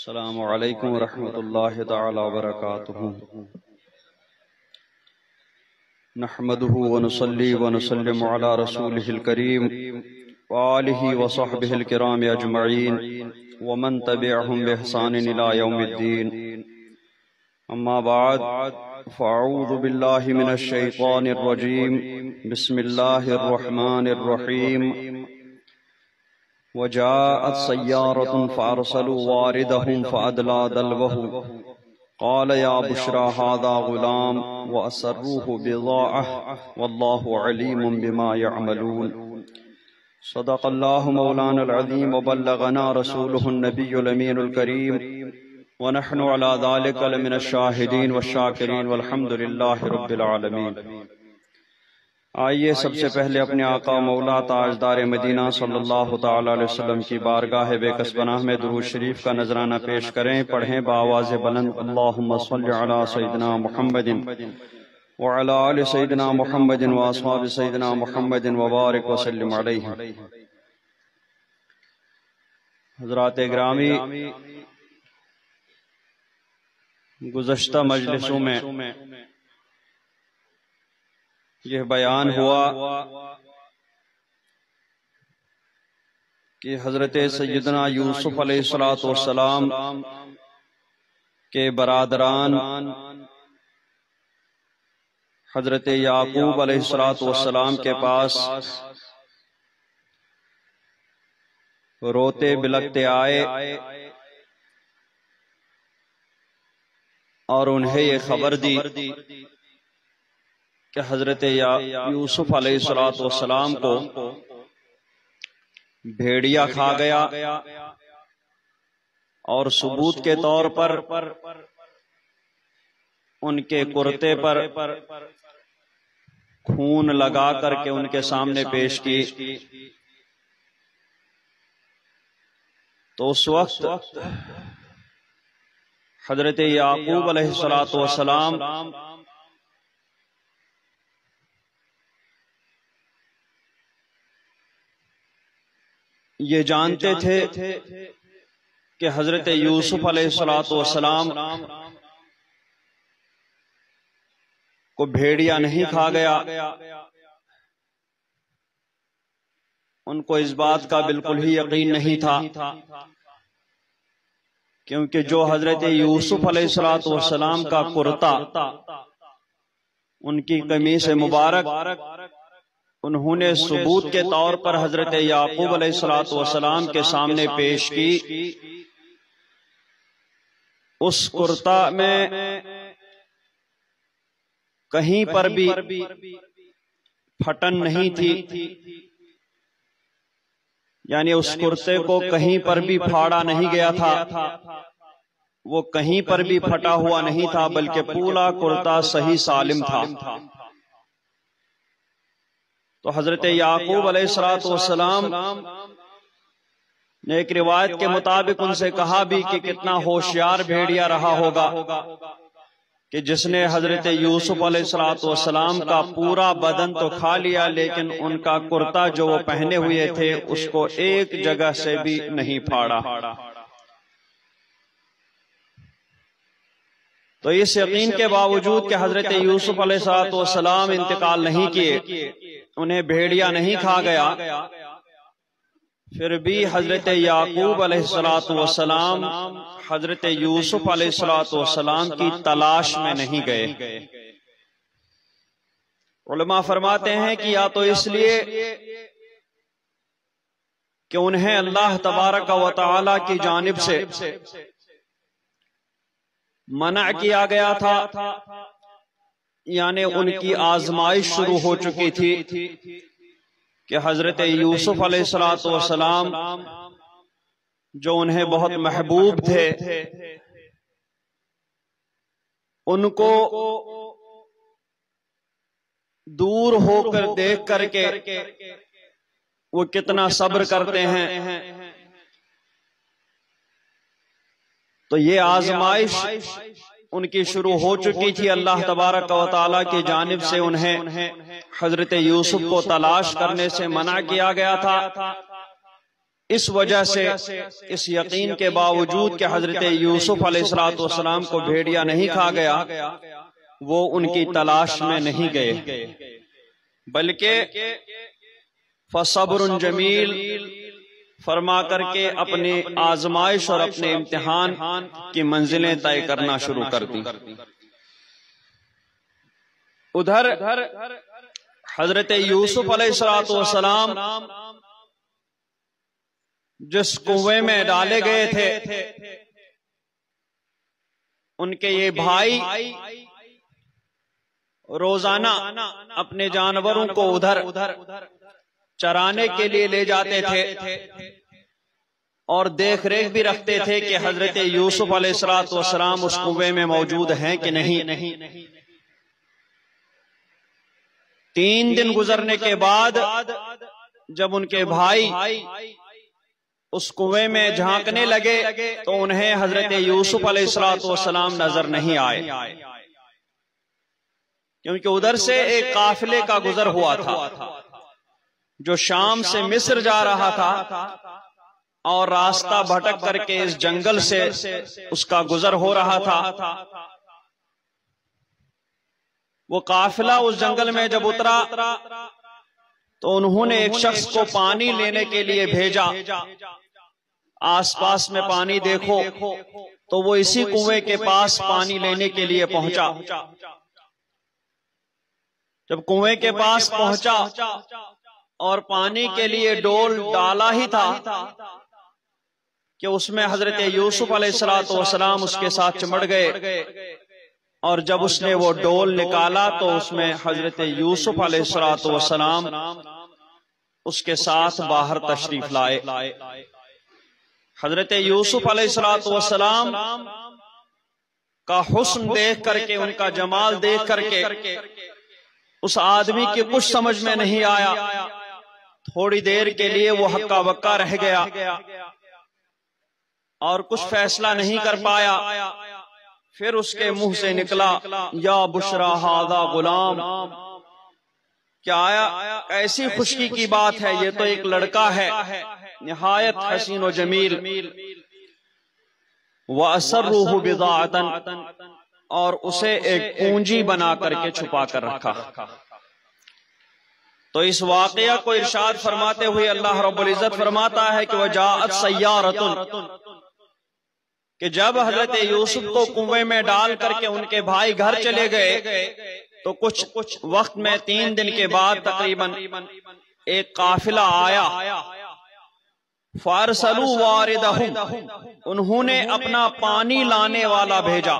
السلام علیکم ورحمۃ اللہ تعالی وبرکاتہ۔ نحمده ونصلي ونسلم على رسوله الكريم وآلہ وصحبہ الکرام اجمعین ومن تبعهم بإحسان إلى يوم الدین۔ اما بعد فاعوذ باللہ من الشیطان الرجیم، بسم اللہ الرحمن الرحیم۔ وجاءت سيارة فأرسلوا واردهم فأدلى دلوه قال يا بشرى هذا غلام وأسروه بضاعة والله عليم بما يعملون۔ صدق الله مولانا العظيم وبلغنا رسوله النبي الأمين الكريم ونحن على ذلك لمن الشاهدين والشاكرين والحمد لله رب العالمين۔ آئیے سب سے پہلے اپنے آقا مولا تاجدار مدینہ صلی اللہ تعالی علیہ وسلم کی بارگاہ بے کس پناہ میں درود شریف کا نذرانہ پیش کریں، پڑھیں بآواز بلند اللہم صل علی سیدنا محمد وعلی آل سیدنا محمد واصحاب سیدنا محمد وبارک وسلم علیہ۔ حضرات گرامی، گزشتہ مجلسوں میں یہ بیان ہوا کہ حضرت سیدنا یوسف علیہ السلام کے برادران حضرت یعقوب علیہ السلام کے پاس روتے بلکتے آئے اور انہیں یہ خبر دی کہ حضرت یوسف علیہ السلام کو بھیڑیا کھا گیا، اور ثبوت کے طور پر ان کے کرتے پر خون لگا کر کے ان کے سامنے پیش کی۔ تو اس وقت حضرت یعقوب علیہ السلام یہ جانتے تھے کہ حضرت یوسف علیہ السلام کو بھیڑیا نہیں کھا گیا۔ ان کو اس بات کا بالکل ہی یقین نہیں تھا، کیونکہ جو حضرت یوسف علیہ السلام کا کرتا، ان کی قمیص مبارک انہوں نے ثبوت کے طور پر حضرت یعقوب علیہ السلام کے سامنے پیش کی، اس کرتا میں کہیں پر بھی پھٹن نہیں تھی، یعنی اس کرتے کو کہیں پر بھی پھاڑا نہیں گیا تھا، وہ کہیں پر بھی پھٹا ہوا نہیں تھا، بلکہ پورا کرتا صحیح سالم تھا۔ تو حضرت یعقوب علیہ السلام نے ایک روایت کے مطابق ان سے کہا بھی کہ کتنا ہوشیار بھیڑیا رہا ہوگا کہ جس نے حضرت یوسف علیہ السلام کا پورا بدن تو کھا لیا، لیکن ان کا کرتا جو وہ پہنے ہوئے تھے اس کو ایک جگہ سے بھی نہیں پھاڑا۔ تو اس یقین کے باوجود کہ حضرت یوسف علیہ السلام انتقال نہیں کیے، انہیں بھیڑیا نہیں کھا گیا، پھر بھی حضرت یعقوب علیہ السلام حضرت یوسف علیہ السلام کی تلاش میں نہیں گئے۔ علماء فرماتے ہیں کہ یا تو اس لیے کہ انہیں اللہ تبارک و تعالی کی جانب سے منع کیا گیا تھا، یعنی ان کی آزمائش شروع ہو چکی تھی کہ حضرت یوسف علیہ السلام جو انہیں بہت محبوب تھے، ان کو دور ہو کر دیکھ کر کے وہ کتنا صبر کرتے ہیں۔ تو یہ آزمائش ان کی شروع ہو چکی تھی، اللہ تبارک و تعالیٰ کی جانب سے انہیں حضرت یوسف کو تلاش کرنے سے منع کیا گیا تھا۔ اس وجہ سے اس یقین کے باوجود کہ حضرت یوسف علیہ السلام کو بھیڑیا نہیں کھا گیا، وہ ان کی تلاش میں نہیں گئے، بلکہ فصبر جمیل فرما کر کے اپنے آزمائش اور اپنے امتحان کی منزلیں طے کرنا شروع کر دیں۔ ادھر حضرت یوسف علیہ السلام جس کنویں میں ڈالے گئے تھے، ان کے یہ بھائی روزانہ اپنے جانوروں کو ادھر چرانے کے لیے لے جاتے تھے اور دیکھ ریکھ بھی رکھتے تھے کہ حضرت یوسف علیہ السلام اس کنویں میں موجود ہیں کہ نہیں۔ 3 دن گزرنے کے بعد جب ان کے بھائی اس کنویں میں جھانکنے لگے تو انہیں حضرت یوسف علیہ السلام نظر نہیں آئے، کیونکہ ادھر سے ایک قافلے کا گزر ہوا تھا جو شام سے مصر جا رہا تھا، اور راستہ بھٹک کر کے اس جنگل سے اس کا گزر ہو رہا تھا۔ وہ قافلہ اس جنگل میں جب اترا تو انہوں نے ایک شخص کو پانی لینے کے لیے بھیجا، آس پاس میں پانی دیکھو، تو وہ اسی کنویں کے پاس پانی لینے کے لیے پہنچا۔ جب کنویں کے پاس پہنچا اور پانی کے لیے ڈول ڈالا ہی تھا کہ اس میں حضرت یوسف علیہ السلام اس کے ساتھ چمڑ گئے، اور جب اس نے وہ ڈول نکالا تو اس میں حضرت یوسف علیہ السلام اس کے ساتھ باہر تشریف لائے۔ حضرت یوسف علیہ السلام کا حسن دیکھ کر کے، ان کا جمال دیکھ کر کے اس آدمی کی کچھ سمجھ میں نہیں آیا۔ تھوڑی دیر کے لیے وہ ہکا بکا رہ گیا اور کچھ فیصلہ نہیں کر پایا۔ پھر اس کے منہ سے نکلا، یا بشرا ھذا غلام، کیا ایسی خوشی کی بات ہے، یہ تو ایک لڑکا ہے نہایت حسین و جمیل۔ وَأَسَرُّوهُ بِضَاعَةً، اور اسے ایک پونجی بنا کر کے چھپا کر رکھا۔ تو اس واقعہ کو ارشاد فرماتے ہوئے اللہ رب العزت فرماتا ہے کہ وَجَاءَتْ سَيَّارَةٌ، کہ جب حضرت یوسف کو کنویں میں ڈال کر کے ان کے بھائی گھر چلے گئے تو کچھ وقت میں 3 دن کے بعد تقریباً ایک قافلہ آیا۔ فَأَرْسَلُوا وَارِدَهُمْ، انہوں نے اپنا پانی لانے والا بھیجا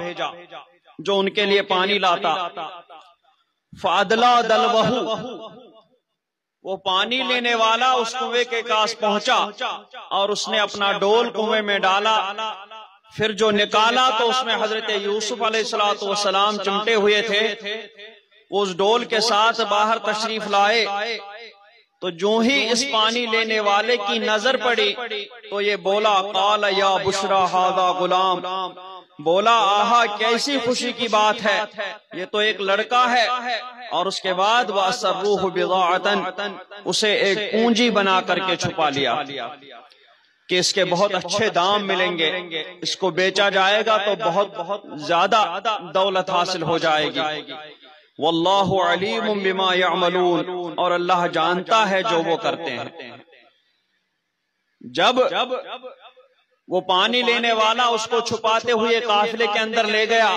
جو ان کے لیے پانی لاتا۔ فَأَدْلَى دَلْوَهُ، وہ پانی لینے والا اس کنویں کے پاس پہنچا اور اس نے اپنا ڈول کنویں میں ڈالا۔ پھر جو نکالا تو اس میں حضرت یوسف علیہ السلام چمٹے ہوئے تھے، اس ڈول کے ساتھ باہر تشریف لائے۔ تو جو ہی اس پانی لینے والے کی نظر پڑی تو یہ بولا، قال یا بشرا ھذا غلام، بولا آہا کیسی خوشی کی بات ہے، یہ تو ایک لڑکا ہے۔ اور اس کے بعد وَأَسَرُّوهُ بِضَاعَةً، اسے ایک پونجی بنا کر کے چھپا لیا کہ اس کے بہت اچھے دام ملیں گے، اس کو بیچا جائے گا تو بہت زیادہ دولت حاصل ہو جائے گی۔ واللہ علیم بما یعملون، اور اللہ جانتا ہے جو وہ کرتے ہیں۔ جب وہ پانی لینے والا اس کو چھپاتے ہوئے قافلے کے اندر لے گیا،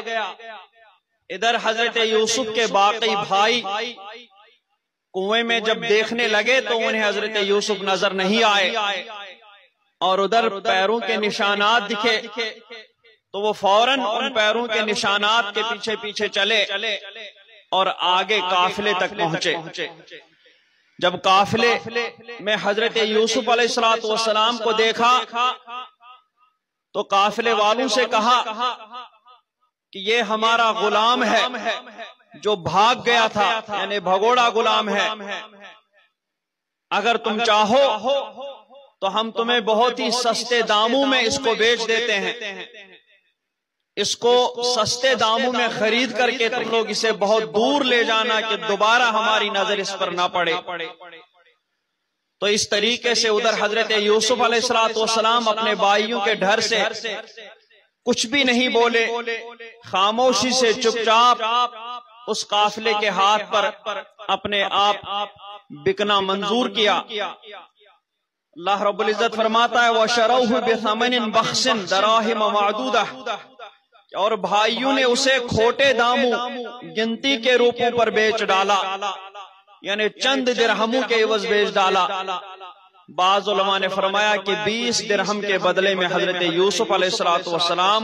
ادھر حضرت یوسف کے باقی بھائی کنویں میں جب دیکھنے لگے تو انہیں حضرت یوسف نظر نہیں آئے، اور ادھر پیروں کے نشانات دکھے تو وہ فوراً ان پیروں کے نشانات کے پیچھے پیچھے چلے اور آگے قافلے تک پہنچے۔ جب قافلے میں حضرت یوسف علیہ السلام کو دیکھا تو قافلے والوں سے کہا کہ یہ ہمارا غلام ہے جو بھاگ گیا تھا، یعنی بھگوڑا غلام ہے، اگر تم چاہو تو ہم تمہیں بہت ہی سستے داموں میں اس کو بیچ دیتے ہیں، اس کو سستے داموں میں خرید کر کے تم لوگ اسے بہت دور لے جانا کہ دوبارہ ہماری نظر اس پر نہ پڑے۔ تو اس طریقے سے ادھر حضرت یوسف علیہ السلام اپنے بھائیوں کے ڈر سے کچھ بھی نہیں بولے، خاموشی سے چپ چاپ اس قافلے کے ہاتھ پر اپنے آپ بکنا منظور کیا۔ اللہ رب العزت فرماتا ہے وَشَرَوْهُ بِثَمَنٍ بَخْسٍ دَرَاهِمَ مَعْدُودَةٍ، اور بھائیوں نے اسے کھوٹے داموں گنتی کے روپوں پر بیچ ڈالا، یعنی چند درہموں کے عوض بیچ ڈالا۔ بعض علماء نے فرمایا کہ 20 درہم کے بدلے میں حضرت یوسف علیہ السلام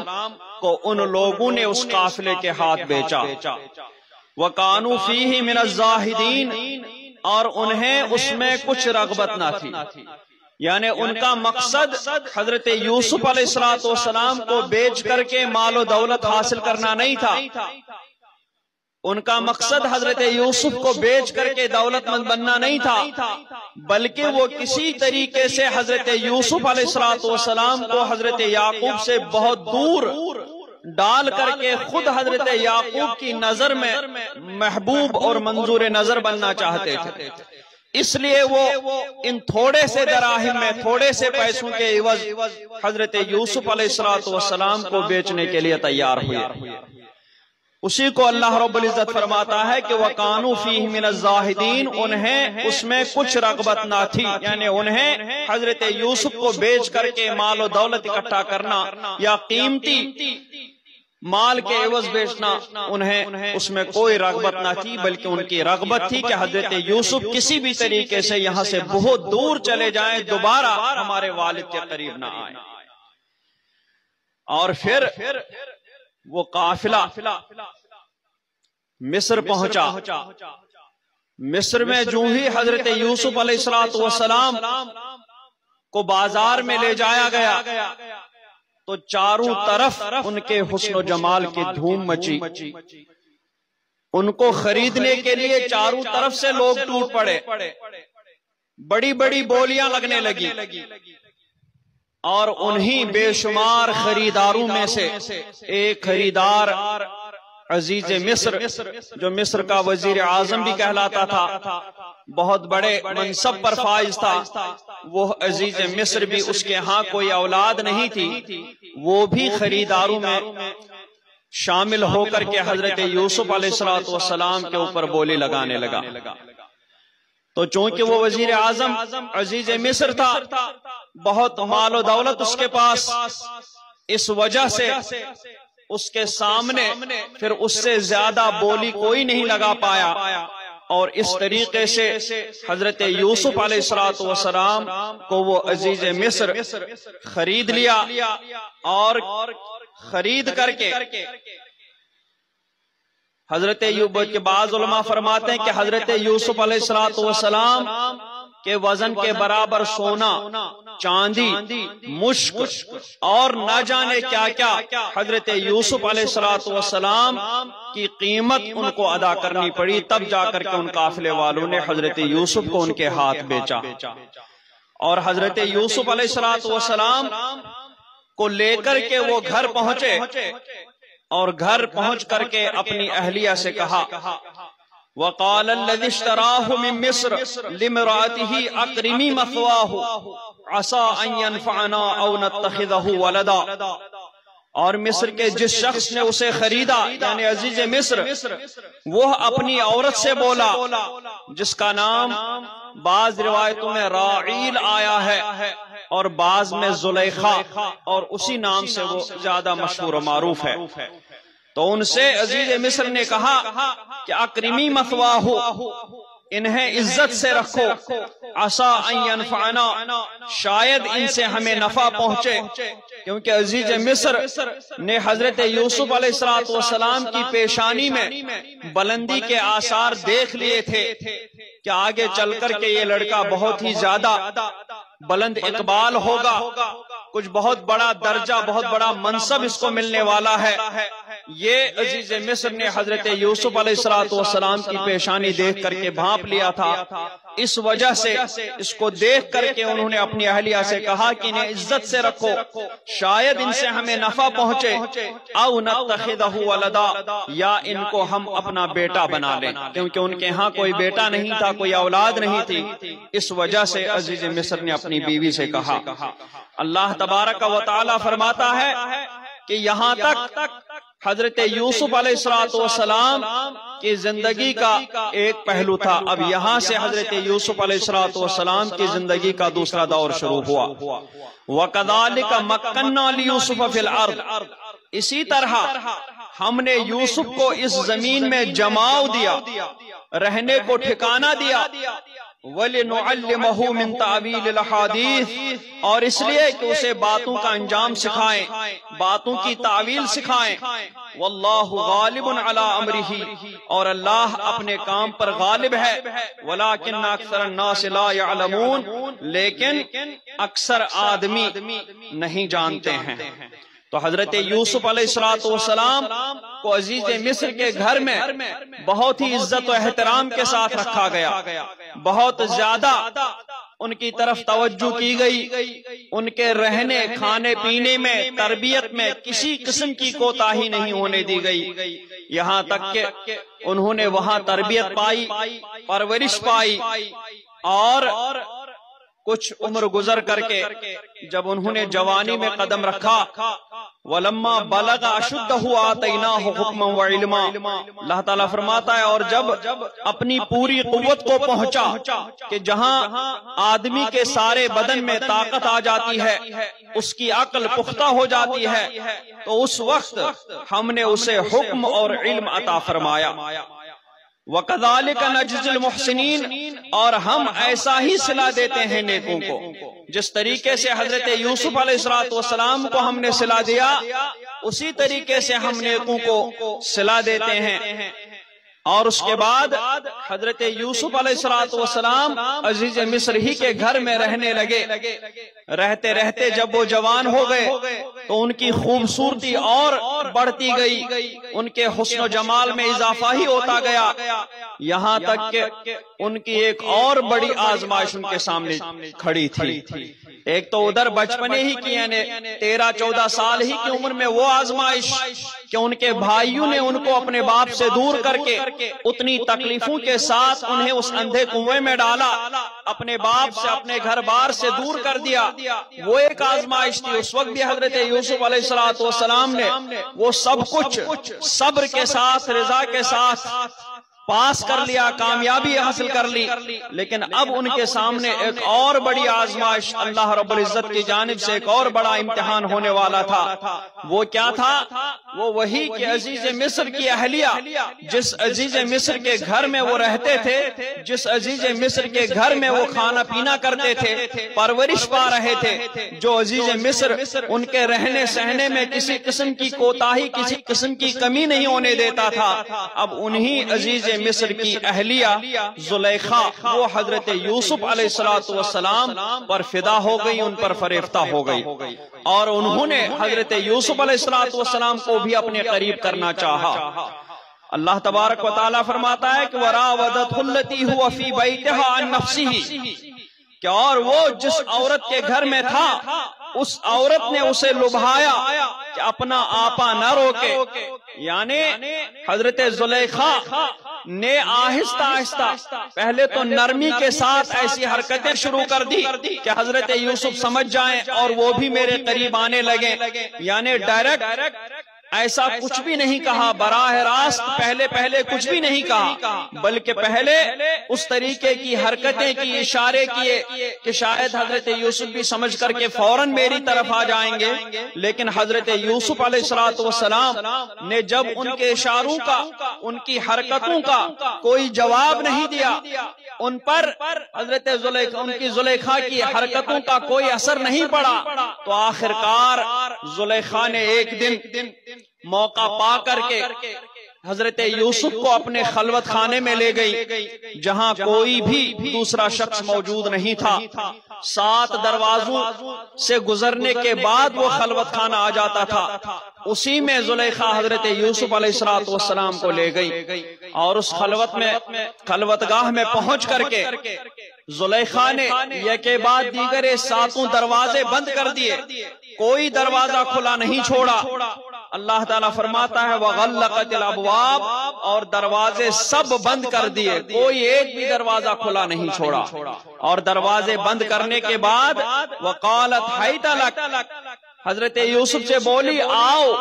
کو ان لوگوں نے اس قافلے کے ہاتھ بیچا۔ وَقَانُوا فِيهِ مِنَ الزَّاهِدِينَ، اور انہیں اس میں کچھ رغبت نہ تھی، یعنی ان کا مقصد حضرت یوسف علیہ السلام کو بیچ کر کے مال و دولت حاصل کرنا نہیں تھا، ان کا مقصد حضرت یوسف کو بیچ کر کے دولت مند بننا نہیں تھا، بلکہ وہ کسی طریقے سے حضرت یوسف علیہ السلام کو حضرت یعقوب سے بہت دور ڈال کر کے خود حضرت یعقوب کی نظر میں محبوب اور منظور نظر بننا چاہتے تھے۔ اس لیے وہ ان تھوڑے سے دراہم میں، تھوڑے سے پیسوں کے عوض حضرت یوسف علیہ السلام کو بیچنے کے لیے تیار ہوئے۔ اسی کو اللہ رب العزت فرماتا ہے کہ وَقَانُوا فِيهِ مِنَ الزَّاهِدِينَ، انہیں اس میں کچھ رغبت نہ تھی، یعنی انہیں حضرت یوسف کو بیچ کر کے مال و دولت اکٹھا کرنا یا قیمتی مال کے عوض بیچنا، انہیں اس میں کوئی رغبت نہ تھی، بلکہ ان کی رغبت تھی کہ حضرت یوسف کسی بھی طریقے سے یہاں سے بہت دور چلے جائیں، دوبارہ ہمارے والد کے قریب نہ آئیں۔ اور پھر وہ قافلہ مصر پہنچا۔ مصر میں جو ہی حضرت یوسف علیہ السلام کو بازار میں لے جایا گیا تو چاروں طرف ان کے حسن و جمال کی دھوم مچی، ان کو خریدنے کے لیے چاروں طرف سے لوگ ٹوٹ پڑے، بڑی بڑی بولیاں لگنے لگی، اور انہی بے شمار خریداروں میں سے ایک خریدار عزیز مصر، جو مصر کا وزیر اعظم بھی کہلاتا تھا، بہت بڑے منصب پر فائز تھا، وہ عزیز مصر بھی، اس کے ہاں کوئی اولاد نہیں تھی، وہ بھی خریداروں میں شامل ہو کر کے حضرت یوسف علیہ السلام کے اوپر بولی لگانے لگا۔ تو چونکہ وہ وزیر اعظم عزیز مصر تھا، بہت مال و دولت اس کے پاس، اس وجہ سے اس کے سامنے پھر اس سے زیادہ بولی کوئی نہیں لگا پایا، اور اس طریقے سے حضرت یوسف علیہ السلام کو وہ عزیز مصر خرید لیا، اور خرید کر کے حضرت کے بعض علماء فرماتے ہیں کہ حضرت یوسف علیہ السلام کے وزن کے برابر سونا، چاندی، مشک اور نہ جانے کیا کیا حضرت یوسف علیہ السلام کی قیمت ان کو ادا کرنی پڑی، تب جا کر کے ان قافلے والوں نے حضرت یوسف کو ان کے ہاتھ بیچا۔ اور حضرت یوسف علیہ السلام کو لے کر کے وہ گھر پہنچے، اور گھر پہنچ کر کے اپنی اہلیہ سے کہا وَقَالَ الَّذِي اشْتَرَاهُ مِن مِّصْرَ لِامْرَأَتِهِ أَكْرِمِي مَثْوَاهُ عَسَىٰ أَن يَنفَعَنَا أَوْ نَتَّخِذَهُ وَلَدًا، اور مصر کے جس شخص نے اسے خریدا، یعنی عزیز مصر، وہ اپنی عورت سے بولا جس کا نام بعض روایتوں میں راعیل آیا ہے اور بعض میں زلیخا، اور اسی نام سے وہ زیادہ مشہور و معروف ہے۔ تو ان سے عزیز مصر نے کہا کہ اکرمی مثواہ، انہیں عزت سے رکھو، عسیٰ ان ینفعنا، شاید ان سے ہمیں نفع پہنچے، کیونکہ عزیز مصر نے حضرت یوسف علیہ السلام کی پیشانی میں بلندی کے آثار دیکھ لیے تھے کہ آگے چل کر کے یہ لڑکا بہت ہی زیادہ بلند اقبال ہوگا، کچھ بہت بڑا درجہ، بہت بڑا منصب اس کو ملنے والا ہے، یہ عزیز مصر نے حضرت یوسف علیہ السلام کی پیشانی دیکھ کر کے بھانپ لیا تھا، اس وجہ سے اس کو دیکھ کر کے انہوں نے اپنی اہلیہ سے کہا کہ انہیں عزت سے رکھو، شاید ان سے ہمیں نفع پہنچے، او نتخذہ ولدا، یا ان کو ہم اپنا بیٹا بنا لیں، کیونکہ ان کے ہاں کوئی بیٹا نہیں تھا، کوئی اولاد نہیں تھی، اس وجہ سے عزیز مصر نے اپنی بیوی سے کہا۔ اللہ تبارک و تعالی فرماتا ہے کہ یہاں تک حضرت یوسف علیہ السلام کی زندگی کا ایک پہلو تھا، اب یہاں سے حضرت یوسف علیہ السلام کی زندگی کا دوسرا دور شروع ہوا۔ وَكَذَلِكَ مَكَّنَّا لِيُوسُفَ فِي الْأَرْضِ، اسی طرح ہم نے یوسف کو اس زمین میں جماؤ دیا، رہنے کو ٹھکانہ دیا، وَلِنُعَلِّمَهُ مِن تَعْوِيلِ الْأَحَادِيثِ، اور اس لیے کہ اسے باتوں کا انجام سکھائیں، باتوں کی تعویل سکھائیں۔ وَاللَّهُ غَالِبٌ عَلَىٰ أَمْرِهِ، اور اللہ اپنے کام پر غالب ہے، وَلَٰكِنَّ أَكْثَرَ النَّاسِ لَا يَعْلَمُونَ، لیکن اکثر آدمی نہیں جانتے ہیں۔ تو حضرت یوسف علیہ السلام کو عزیز مصر کے گھر میں بہت ہی عزت و احترام کے ساتھ رکھا گیا، بہت زیادہ ان کی طرف توجہ کی گئی، ان کے رہنے کھانے پینے میں تربیت میں کسی قسم کی کوتاہی نہیں ہونے دی گئی، یہاں تک کہ انہوں نے وہاں تربیت پائی، پرورش پائی، اور کچھ عمر گزر کر کے جب انہوں نے جوانی میں قدم رکھا، وَلَمَّا بَلَغَ أَشُدَّهُ آتَيْنَاهُ حُکْمًا وَعِلْمًا، اللہ تعالیٰ فرماتا ہے اور جب اپنی پوری قوت کو پہنچا کہ جہاں آدمی کے سارے بدن میں طاقت آ جاتی ہے، اس کی عقل پختہ ہو جاتی ہے، تو اس وقت ہم نے اسے حکم اور علم عطا فرمایا۔ وَكَذَلِكَ نَجْزِي الْمُحْسِنِينَ، اور ہم ایسا ہی صلہ دیتے ہیں نیکوں کو، جس طریقے سے حضرت یوسف علیہ السلام کو ہم نے صلہ دیا، اسی طریقے سے ہم نیکوں کو صلہ دیتے ہیں۔ اور اس کے بعد حضرت یوسف علیہ السلام عزیز مصر ہی کے گھر میں رہنے لگے، رہتے رہتے جب وہ جوان ہو گئے تو ان کی خوبصورتی اور بڑھتی گئی، ان کے حسن و جمال میں اضافہ ہی ہوتا گیا، یہاں تک کہ ان کی ایک اور بڑی آزمائش ان کے سامنے کھڑی تھی۔ ایک تو ادھر بچپنے ہی کی، یعنی 13-14 سال ہی کی عمر میں وہ آزمائش کہ ان کے بھائیوں نے ان کو اپنے باپ سے دور کر کے اتنی تکلیفوں کے ساتھ انہیں اس اندھے کنویں میں ڈالا، اپنے باپ سے اپنے گھر بار سے دور کر دیا، وہ ایک آزمائش تھی۔ اس وقت بھی حضرت یوسف علیہ السلام نے وہ سب کچھ صبر کے ساتھ، رضا کے ساتھ پاس کر لیا، کامیابی حاصل کر لی، لیکن اب ان کے سامنے ایک اور بڑی آزمائش اللہ رب العزت کی جانب سے ایک اور بڑا امتحان ہونے والا تھا۔ وہ کیا تھا؟ وہ وہی کہ عزیز مصر کی اہلیہ، جس عزیز مصر کے گھر میں وہ رہتے تھے، جس عزیز مصر کے گھر میں وہ کھانا پینا کرتے تھے، پرورش پا رہے تھے، جو عزیز مصر ان کے رہنے سہنے میں کسی قسم کی کوتاہی، کسی قسم کی کمی نہیں ہونے دیتا تھا، اب انہی عزیز مصر کی اہلیہ زلیخا وہ حضرت یوسف علیہ السلام پر فدا ہو گئی، ان پر فریفتہ ہو گئی، اور انہوں نے حضرت یوسف علیہ السلام کو بھی اپنے قریب کرنا چاہا۔ اللہ تبارک و تعالیٰ فرماتا ہے کہ وَرَاوَدَتْهُ الَّتِي هُوَ فِي بَيْتِهَا عَن نَفْسِهِ، کہ اور وہ جس عورت کے گھر میں تھا اس عورت نے اسے لبھایا کہ اپنا آپا نہ روکے، یعنی حضرت زلیخا نے آہستہ آہستہ پہلے تو نرمی کے ساتھ ایسی حرکتیں شروع کر دی کہ حضرت یوسف سمجھ جائیں اور وہ بھی میرے قریب آنے لگیں، یعنی ڈائریکٹ ایسا کچھ بھی نہیں کہا، براہ راست پہلے کچھ بھی نہیں کہا، بلکہ پہلے اس طریقے کی حرکتیں کی، اشارے کیے کہ شاید حضرت یوسف بھی سمجھ کر کے فوراً میری طرف آ جائیں گے، لیکن حضرت یوسف علیہ السلام نے جب ان کے اشاروں کا، ان کی حرکتوں کا کوئی جواب نہیں دیا، ان پر حضرت زلیخا، ان کی زلیخا کی حرکتوں کا کوئی اثر نہیں پڑا، تو آخرکار زلیخا نے ایک دن موقع پا کر کے حضرت یوسف کو اپنے خلوت خانے میں لے گئی جہاں کوئی بھی دوسرا شخص موجود نہیں تھا. 7 دروازوں سے گزرنے کے بعد وہ خلوت خانہ آ جاتا تھا. اسی میں زلیخا حضرت یوسف علیہ السلام کو لے گئی اور اس خلوتگاہ میں پہنچ کر کے زلیخا نے یک کے بعد دیگر 7 دروازے بند کر دیے. کوئی دروازہ کھلا نہیں چھوڑا. اللہ تعالیٰ فرماتا ہے وَغَلَّقَتِ الْأَبْوَابَ، اور دروازے سب بند کر دیے، کوئی ایک بھی دروازہ کھلا نہیں چھوڑا. اور دروازے بند کرنے کے بعد وَقَالَتْ حَيْتَ لَكَ، حضرت یوسف سے بولی آؤ،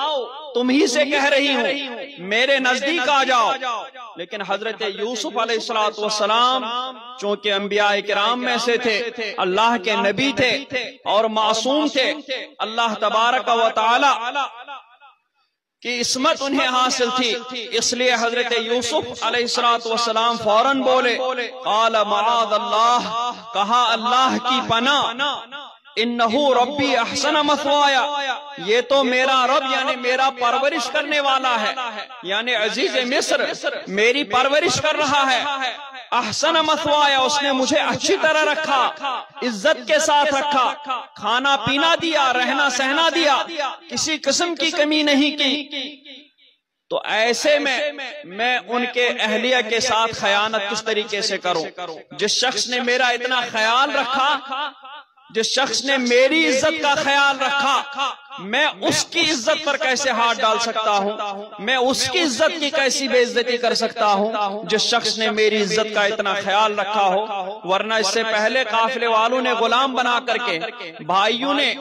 تم ہی سے کہہ رہی ہوں، میرے نزدیک آ جاؤ. لیکن حضرت یوسف علیہ السلام چونکہ انبیاء کرام میں سے تھے، اللہ کے نبی تھے اور معصوم تھے، اللہ تبارک و تعالی کی عصمت انہیں حاصل تھی، اس لیے حضرت یوسف علیہ السلام فوراً بولے قال معاذ اللہ، کہا اللہ کی پناہ، انہو ربی احسن مثوایا، یہ تو میرا رب یعنی میرا پرورش کرنے والا ہے، یعنی عزیز مصر میری پرورش کر رہا ہے. احسن مثوایا، اس نے مجھے اچھی طرح رکھا، عزت کے ساتھ رکھا، کھانا پینا دیا، رہنا سہنا دیا، کسی قسم کی کمی نہیں کی. تو ایسے میں ان کے اہلیہ کے ساتھ خیانت کس طریقے سے کروں؟ جس شخص نے میرا اتنا خیال رکھا، جس شخص نے میری عزت کا خیال رکھا، میں اس کی عزت پر کیسے ہاتھ ڈال سکتا ہوں؟ میں اس کی عزت کی کیسی بے عزتی کر سکتا ہوں جس شخص نے میری عزت کا اتنا خیال رکھا ہو؟ ورنہ اس سے پہلے قافلے والوں نے غلام بنا کر کے بھائیوں نے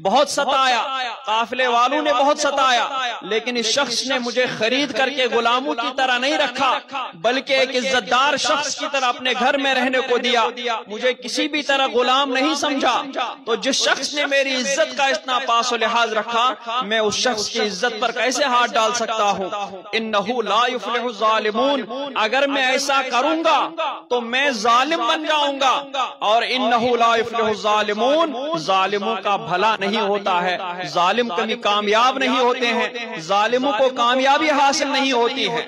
بہت ستایا، قافلے والوں نے بہت ستایا، لیکن اس شخص نے مجھے خرید کر کے غلاموں کی طرح نہیں رکھا، بلکہ ایک عزت دار شخص کی طرح اپنے گھر میں رہنے کو دیا، مجھے کسی بھی طرح غلام نہیں سمجھا. تو جس شخص نے میری عزت کا اتنا پاس و لحاظ رکھا، میں اس شخص کی عزت پر کیسے ہاتھ ڈال سکتا ہوں؟ انہو لا یفلح الظالمون، اگر میں ایسا کروں گا تو میں ظالم بن جاؤں گا، اور انہو لا یفلح الظالمون، ظالموں کا بھلا نہیں ہوتا ہے، ظالم کبھی کامیاب نہیں ہوتے ہیں، ظالموں کو کامیابی حاصل نہیں ہوتی ہے.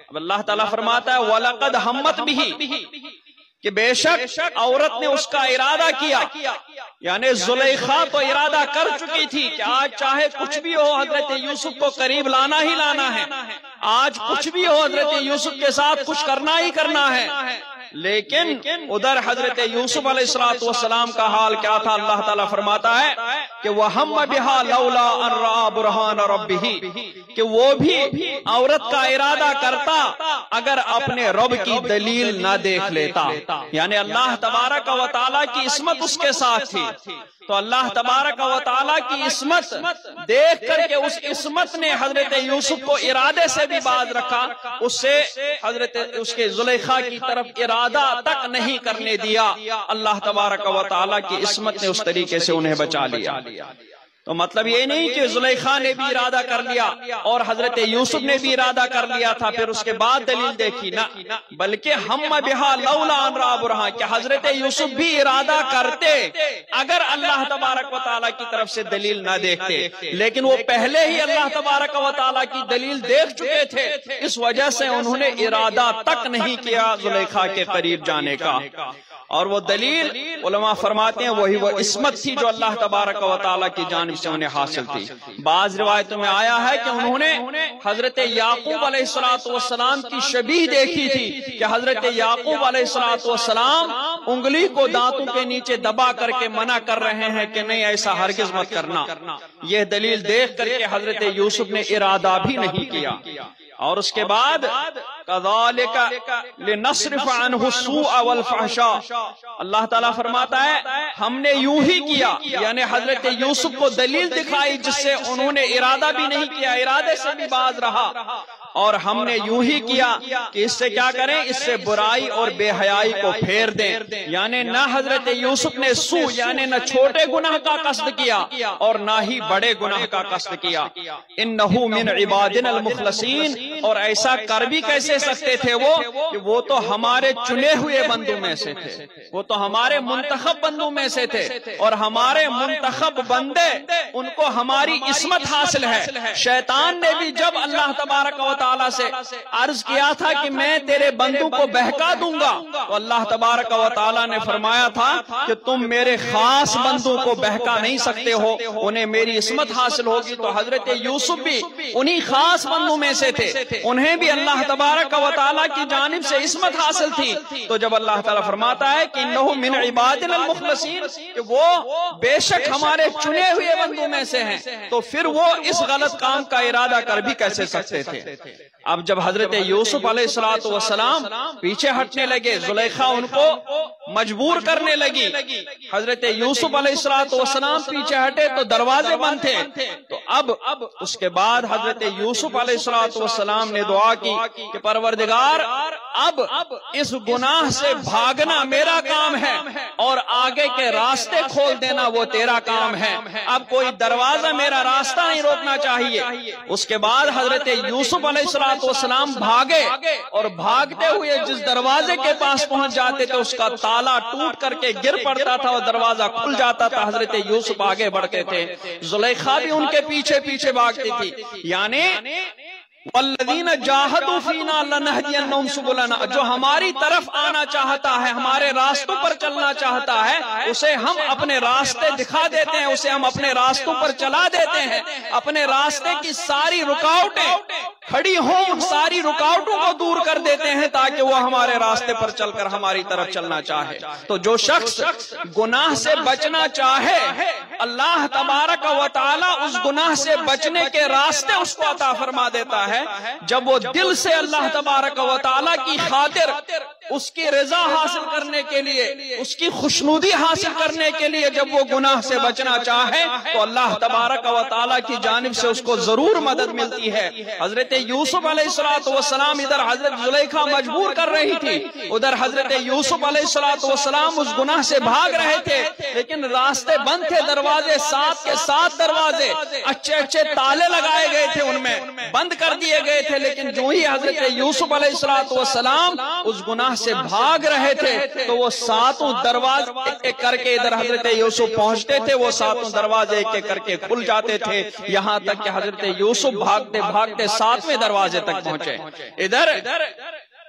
اب اللہ تعالیٰ فرماتا ہے وَلَقَدْ ہَمَّتْ بِهِ، کہ بے شک عورت نے اس کا ارادہ کیا، یعنی زلیخا تو ارادہ کر چکی تھی کہ آج چاہے کچھ بھی ہو حضرت یوسف کو قریب لانا ہی لانا ہے، آج کچھ بھی ہو حضرت یوسف کے ساتھ کچھ کرنا ہی کرنا ہے. لیکن ادھر حضرت یوسف علیہ السلام کا حال کیا تھا؟ اللہ تعالیٰ فرماتا ہے کہ وَهَمَّ بِهَا لَوْلَا أَن رَّأَىٰ بُرْهَانَ رَبِّهِ، کہ وہ بھی عورت کا ارادہ کرتا اگر اپنے رب کی دلیل نہ دیکھ لیتا. یعنی اللہ تبارک و تعالیٰ کی عصمت اس کے ساتھ تھی، تو اللہ تبارک و تعالیٰ کی عصمت دیکھ کر کے اس عصمت نے حضرت یوسف کو ارادے سے بھی باز رکھا، اس سے حضرت اس کے زلیخا کی طرف ارادہ تک نہیں کرنے دیا. اللہ تبارک و تعالیٰ کی عصمت نے اس طریقے سے انہیں بچا لیا. تو مطلب یہ نہیں کہ زلیخا نے بھی ارادہ کر لیا اور حضرت یوسف نے بھی ارادہ کر لیا تھا پھر اس کے بعد دلیل دیکھی، نہ، بلکہ ہم بہا لولا ان را برہان، کہ حضرت یوسف بھی ارادہ کرتے اگر اللہ تبارک و تعالیٰ کی طرف سے دلیل نہ دیکھتے، لیکن وہ پہلے ہی اللہ تبارک و تعالیٰ کی دلیل دیکھ چکے تھے، اس وجہ سے انہوں نے ارادہ تک نہیں کیا زلیخا کے قریب جانے کا. اور وہ دلیل علماء فرماتے ہیں وہی وہ عصمت تھی جو اللہ تبارک و تعالیٰ کی جانب سے انہیں حاصل تھی. بعض روایتوں میں آیا ہے کہ انہوں نے حضرت یعقوب علیہ السلام کی شبیہ دیکھی تھی کہ حضرت یعقوب علیہ السلام انگلی کو دانتوں کے نیچے دبا کر کے منع کر رہے ہیں کہ نہیں ایسا ہرگز مت کرنا. یہ دلیل دیکھ کر کے حضرت یوسف نے ارادہ بھی نہیں کیا. اور اس کے بعد كَذَلِكَ لِنَصْرِفَ عَنْهُ السُّوءَ وَالْفَحْشَاءَ، اللہ تعالیٰ فرماتا ہے ہم نے یوں ہی کیا، یعنی حضرت یوسف کو دلیل دکھائی جس سے انہوں نے ارادہ بھی نہیں کیا، ارادے سے بھی باز رہا، اور ہم نے یوں ہی کیا کہ اس سے کیا کریں، اس سے برائی اور بے حیائی کو پھیر دیں. یعنی نہ حضرت یوسف نے سو یعنی نہ چھوٹے گناہ کا قصد کیا اور نہ ہی بڑے گناہ کا قصد کیا. انہو من عبادنا المخلصین، اور ایسا کر بھی کیسے سکتے تھے وہ کہ وہ تو ہمارے چنے ہوئے بندوں میں سے تھے، وہ تو ہمارے منتخب بندوں میں سے تھے، اور ہمارے منتخب بندے ان کو ہماری عصمت حاصل ہے. شیطان نے بھی جب اللہ تبارک و تعالیٰ سے عرض کیا تھا کہ میں تیرے بندوں کو بہکا دوں گا، تو اللہ تبارک و تعالیٰ نے فرمایا تھا کہ تم میرے خاص بندوں کو بہکا نہیں سکتے ہو، انہیں میری عصمت حاصل ہوگی۔ تو حضرت یوسف بھی انہی خاص بندوں میں سے تھے، انہیں بھی اللہ تبارک و تعالیٰ کی جانب سے عصمت حاصل تھی۔ تو جب اللہ تعالیٰ فرماتا ہے کہ انہو من عبادنا المخلصین، کہ وہ بے شک ہمارے چنے ہوئے بندوں میں سے ہیں، تو پھر وہ اس غلط کام کا ارادہ کر بھی کیسے سکتے تھے؟ اب جب حضرت یوسف علیہ السلام پیچھے ہٹنے لگے، زلیخا ان کو مجبور کرنے لگی، حضرت یوسف علیہ السلام پیچھے ہٹے تو دروازے بند تھے۔ تو اب اس کے بعد حضرت یوسف علیہ السلام نے دعا کی کہ پروردگار اب اس گناہ سے بھاگنا میرا کام ہے اور آگے کے راستے کھول دینا وہ تیرا کام ہے، اب کوئی دروازہ میرا راستہ نہیں روکنا چاہیے۔ اس کے بعد حضرت یوسف علیہ السلام بھاگے، اور بھاگتے ہوئے جس دروازے کے پاس پہنچ جاتے تھے اس کا تالا ٹوٹ کر کے گر پڑتا تھا اور دروازہ کھل جاتا تھا، حضرت یوسف آگے بڑھتے تھے، زلیخا بھی ان کے پیچھے پیچھے بھاگتی تھی۔ یعنی والذین جاہدوا فینا لنہدینہم سبلنا، جو ہماری طرف آنا چاہتا ہے، ہمارے راستوں پر چلنا چاہتا ہے، اسے ہم اپنے راستے دکھا دیتے ہیں، اسے ہم اپنے راستوں پر چلا دیتے ہیں، اپنے راستے کی ساری رکاوٹیں کھڑی ہوں ان ساری رکاوٹوں کو دور کر دیتے ہیں تاکہ وہ ہمارے راستے پر چل کر ہماری طرف چلنا چاہے۔ تو جو شخص گناہ سے بچنا چاہے، اللہ تبارک و تعالی اس گناہ سے بچنے کے راستے اس کو عطا فرما دیتا ہے جب وہ دل سے اللہ تبارک و تعالی کی خاطر اس کی رضا حاصل کرنے کے لیے، اس کی خوشنودی حاصل کرنے کے لیے جب وہ گناہ سے بچنا چاہے تو اللہ تبارک و تعالی کی جانب سے اس کو ضرور مدد ملتی ہے۔ حضرت یوسف علیہ السلام ادھر حضرت زلیخا مجبور کر رہی تھی، ادھر حضرت یوسف علیہ السلام اس گناہ سے بھاگ رہے تھے، لیکن راستے بند تھے، دروازے 7 کے 7 دروازے اچھے اچھے تالے لگائے گئے تھے، ان میں بند کر دیے گئے تھے، لیکن جو ہی حضرت یوسف علیہ السلام اس گناہ سے بھاگ رہے تھے تو وہ 7 دروازے ایک ایک کر کے ادھر حضرت یوسف پہنچتے تھے، وہ 7 دروازے ایک ایک کر کے کھل جاتے تھے، یہاں تک کہ حضرت یوسف بھاگتے بھاگتے 7ویں دروازے تک پہنچے۔ ادھر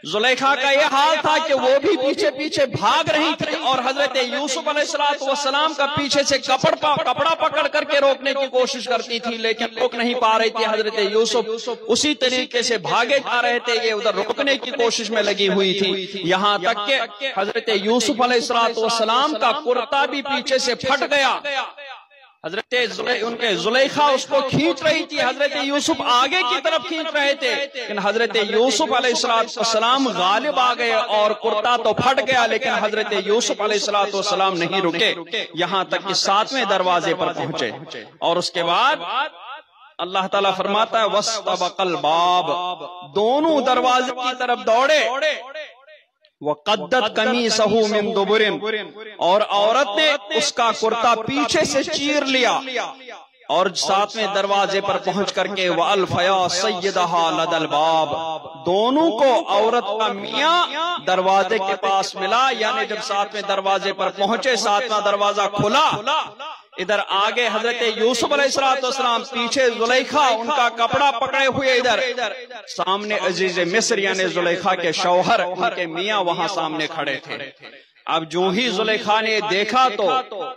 زلیخا کا یہ حال تھا کہ وہ بھی پیچھے پیچھے بھاگ رہی تھی اور حضرت یوسف علیہ السلام کا پیچھے سے کپڑا پکڑ کر کے روکنے کی کوشش کرتی تھی، لیکن روک نہیں پا رہی تھی۔ حضرت یوسف اسی طریقے سے بھاگے جا رہے تھے، یہ ادھر روکنے کی کوشش میں لگی ہوئی تھی، یہاں تک کہ حضرت یوسف علیہ السلام کا کرتا بھی پیچھے سے پھٹ گیا۔ حضرت ان کے زلیخا اس کو کھینچ رہی تھی، حضرت یوسف آگے کی طرف کھینچ رہے تھے، لیکن حضرت یوسف علیہ السلام غالب آ گئے اور کرتا تو پھٹ گیا، لیکن حضرت یوسف علیہ السلام نہیں رکے، یہاں تک کہ 7ویں دروازے پر پہنچے۔ اور اس کے بعد اللہ تعالیٰ فرماتا ہے وَاسْتَبَقَ الْبَابَ، دونوں دروازے کی طرف دوڑے، وَقَدَّتْ قَمِيصَهُ مِن دُبُرٍ، اور عورت نے اس کا کرتا پیچھے سے چیر لیا، اور 7ویں دروازے پر پہنچ کر کے وَأَلْفَيَا سَيِّدَهَا لَدَى الْبَابِ، دونوں کو عورت کا میاں دروازے کے پاس ملا، یعنی جب 7ویں دروازے پر پہنچے، 7واں دروازہ کھلا، ادھر آگے حضرت یوسف علیہ السلام، پیچھے زلیخا ان کا کپڑا پکڑے ہوئے، ادھر سامنے عزیز مصر یعنی زلیخا کے شوہر، ان کے میاں وہاں سامنے کھڑے تھے۔ اب جو ہی زلیخا نے دیکھا تو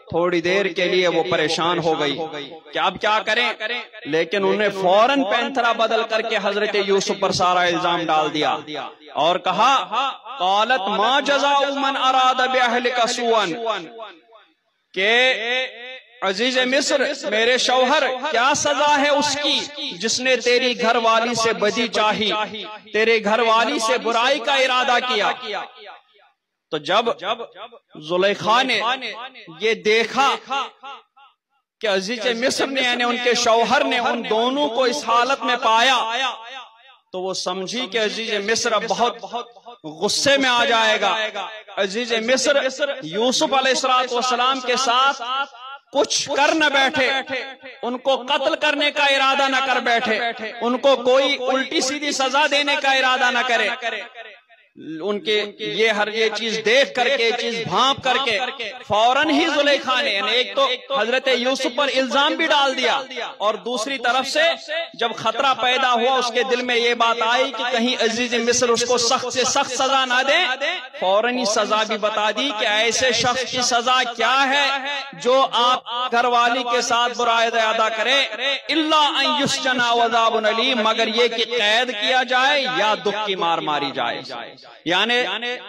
تھوڑی دیر کے لیے وہ پریشان ہو گئی کہ اب کیا کریں، لیکن انہیں فوراً پینترا بدل کر کے حضرت یوسف پر سارا الزام ڈال دیا اور کہا قالت ما جزاء من اراد باہلک سوءا، کہ عزیز مصر میرے شوہر کیا سزا ہے اس کی جس نے تیری گھر والی سے بدی چاہی، تیرے گھر والی سے برائی کا ارادہ کیا۔ تو جب زلیخا نے یہ دیکھا کہ عزیز مصر نے یعنی ان کے شوہر نے ان دونوں کو اس حالت میں پایا تو وہ سمجھی کہ عزیز مصر اب بہت غصے میں آ جائے گا۔ عزیز مصر یوسف علیہ السلام کے ساتھ کچھ کر نہ بیٹھے، ان کو قتل کرنے کا ارادہ نہ کر بیٹھے، ان کو کوئی الٹی سیدھی سزا دینے کا ارادہ نہ کرے، ان کے یہ چیز دیکھ کر کے، چیز بھانپ کر کے فوراً ہی زلیخا نے، یعنی ایک تو حضرت یوسف پر الزام بھی ڈال دیا، اور دوسری طرف سے جب خطرہ پیدا ہوا اس کے دل میں یہ بات آئی کہ کہیں عزیز مصر اس کو سخت سے سخت سزا نہ دے، فوراً ہی سزا بھی بتا دی کہ ایسے شخص کی سزا کیا ہے جو آپ گھر والی کے ساتھ برائی ادا کرے، الا ان یسجن وعذاب علیم، مگر یہ کہ قید کیا جائے یا دکھ کی مار ماری جائے، یعنی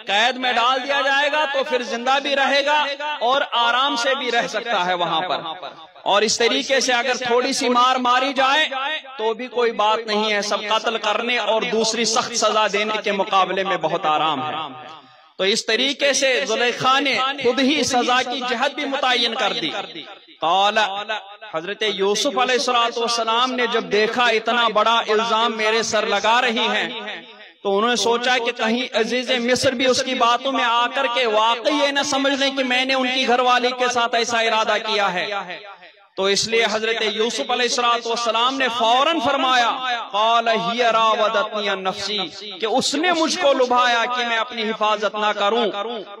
قید میں ڈال دیا جائے گا تو پھر زندہ بھی رہے گا اور آرام سے بھی رہ سکتا ہے وہاں پر، اور اس طریقے سے اگر تھوڑی سی مار ماری جائے تو بھی کوئی بات نہیں ہے، سب قتل کرنے اور دوسری سخت سزا دینے کے مقابلے میں بہت آرام ہے۔ تو اس طریقے سے زلیخا نے خود ہی سزا کی جہت بھی متعین کر دی۔ قال، حضرت یوسف علیہ السلام نے جب دیکھا اتنا بڑا الزام میرے سر لگا رہی ہیں، تو انہوں نے سوچا کہ کہیں عزیز مصر بھی اس کی باتوں میں آ کر کے واقعی یہ نہ سمجھ لیں کہ میں نے ان کی گھر والی کے ساتھ ایسا ارادہ کیا ہے، تو اس لیے حضرت یوسف علیہ السلام نے فوراً فرمایا، قال ہی راودتنی عن نفسی، کہ اس نے مجھ کو لبھایا کہ میں اپنی حفاظت نہ کروں،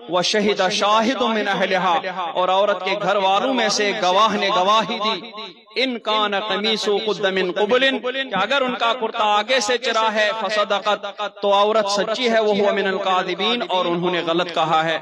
وشہد شاہد من اہلہا، اور عورت کے گھر والوں میں سے گواہ نے گواہی دی، ان کان قمیصہ قد من قبل، کہ اگر ان کا کرتا آگے سے چرا ہے، فصدقت، تو عورت سچی ہے، وہو من الکاذبین، اور انہوں نے غلط کہا ہے۔